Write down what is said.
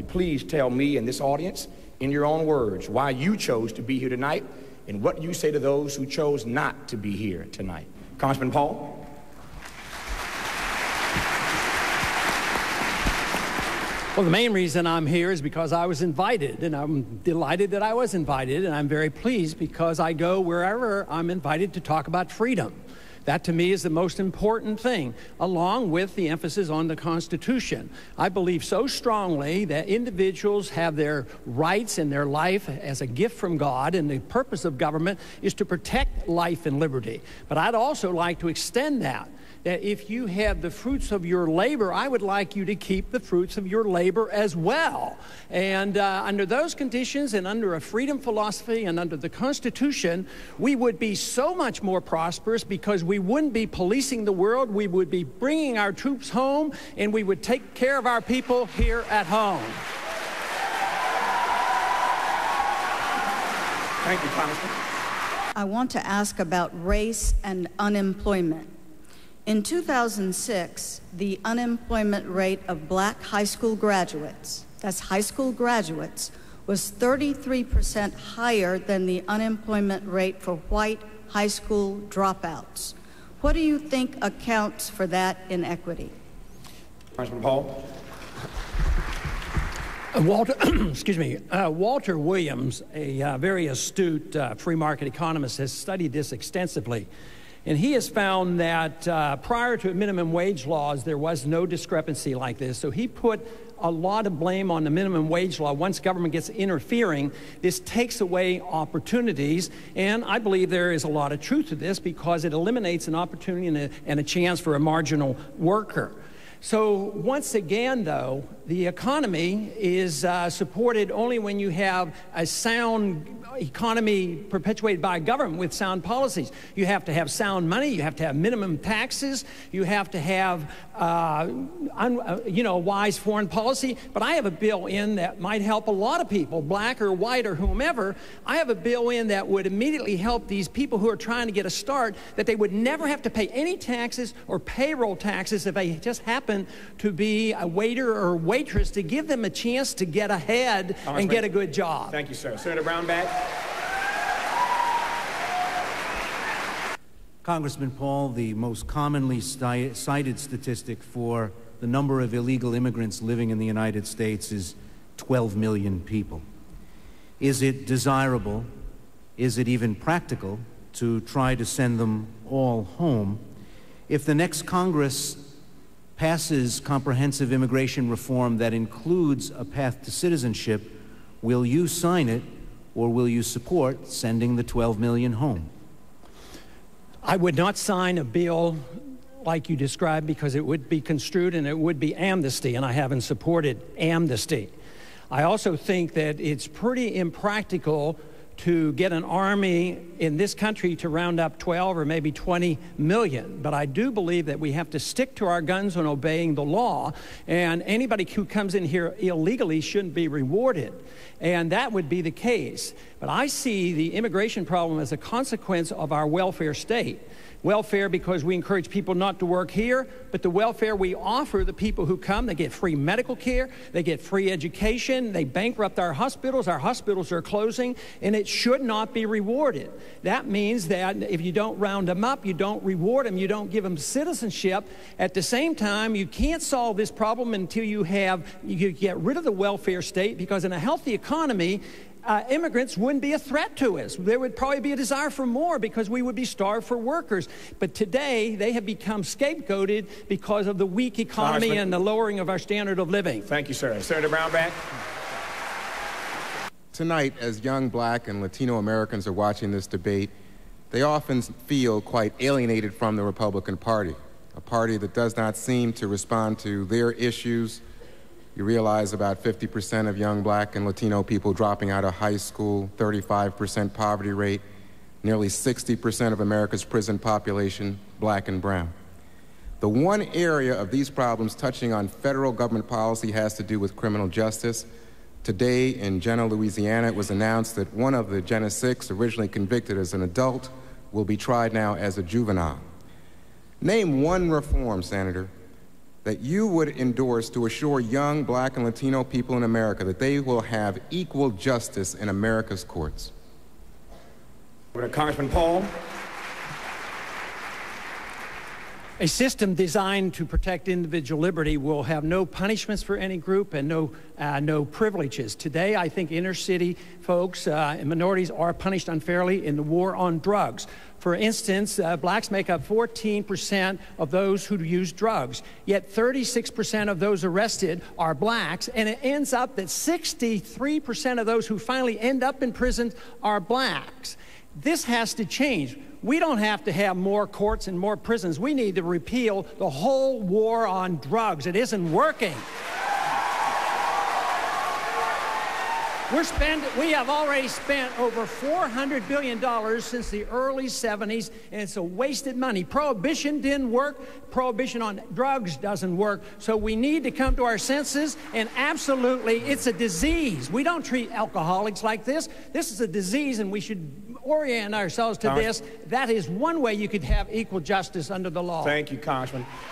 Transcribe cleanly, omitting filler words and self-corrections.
Please tell me and this audience, in your own words, why you chose to be here tonight and what you say to those who chose not to be here tonight. Congressman Paul. Well, the main reason I'm here is because I was invited, and I'm delighted that I was invited, and I'm very pleased because I go wherever I'm invited to talk about freedom. That, to me, is the most important thing, along with the emphasis on the Constitution. I believe so strongly that individuals have their rights in their life as a gift from God, and the purpose of government is to protect life and liberty. But I'd also like to extend that if you have the fruits of your labor, I would like you to keep the fruits of your labor as well. And under those conditions and under a freedom philosophy and under the Constitution, we would be so much more prosperous because we wouldn't be policing the world, we would be bringing our troops home, and we would take care of our people here at home. Thank you, Congressman. I want to ask about race and unemployment. In 2006, the unemployment rate of black high school graduates, that's high school graduates, was 33% higher than the unemployment rate for white high school dropouts. What do you think accounts for that inequity? Congressman Paul. Walter Williams, a very astute free market economist, has studied this extensively. And he has found that prior to minimum wage laws, there was no discrepancy like this. So he put a lot of blame on the minimum wage law. Once government gets interfering, this takes away opportunities. And I believe there is a lot of truth to this because it eliminates an opportunity and a chance for a marginal worker. So once again, though, the economy is supported only when you have a sound economy perpetuated by government with sound policies. You have to have sound money. You have to have minimum taxes. You have to have, wise foreign policy. But I have a bill in that might help a lot of people, black or white or whomever. I have a bill in that would immediately help these people who are trying to get a start, that they would never have to pay any taxes or payroll taxes if they just happen to be a waiter or waitress, to give them a chance to get ahead and get a good job. Thank you, sir. Senator Brownback. Congressman Paul, the most commonly cited statistic for the number of illegal immigrants living in the United States is 12 million people. Is it desirable, is it even practical, to try to send them all home? If the next Congress passes comprehensive immigration reform that includes a path to citizenship, will you sign it, or will you support sending the 12 million home? I would not sign a bill like you described because it would be construed and it would be amnesty, and I haven't supported amnesty. I also think that it's pretty impractical to get an army in this country to round up 12 or maybe 20 million. But I do believe that we have to stick to our guns on obeying the law, and anybody who comes in here illegally shouldn't be rewarded. And that would be the case. But I see the immigration problem as a consequence of our welfare state. Welfare because we encourage people not to work here, but the welfare we offer the people who come, they get free medical care, they get free education, they bankrupt our hospitals are closing, and it should not be rewarded. That means that if you don't round them up, you don't reward them, you don't give them citizenship. At the same time, you can't solve this problem until you get rid of the welfare state, because in a healthy economy, immigrants wouldn't be a threat to us. There would probably be a desire for more because we would be starved for workers. But today, they have become scapegoated because of the weak economy and the lowering of our standard of living. Thank you, sir. Senator Brownback. Tonight, as young black and Latino Americans are watching this debate, they often feel quite alienated from the Republican Party, a party that does not seem to respond to their issues. You realize about 50% of young black and Latino people dropping out of high school, 35% poverty rate, nearly 60% of America's prison population, black and brown. The one area of these problems touching on federal government policy has to do with criminal justice. Today in Jena, Louisiana, it was announced that one of the Jena 6, originally convicted as an adult, will be tried now as a juvenile. Name one reform, Senator, that you would endorse to assure young black and Latino people in America that they will have equal justice in America's courts? Congressman Paul. A system designed to protect individual liberty will have no punishments for any group and no privileges. Today, I think inner city folks and minorities are punished unfairly in the war on drugs. For instance, blacks make up 14% of those who use drugs, yet 36% of those arrested are blacks, and it ends up that 63% of those who finally end up in prison are blacks. This has to change. We don't have to have more courts and more prisons. We need to repeal the whole war on drugs. It isn't working. We have already spent over $400 billion since the early 70s, and it's a wasted money. Prohibition didn't work. Prohibition on drugs doesn't work. So we need to come to our senses, and absolutely, it's a disease. We don't treat alcoholics like this. This is a disease, and we should orient ourselves to this. That is one way you could have equal justice under the law. Thank you, Congressman.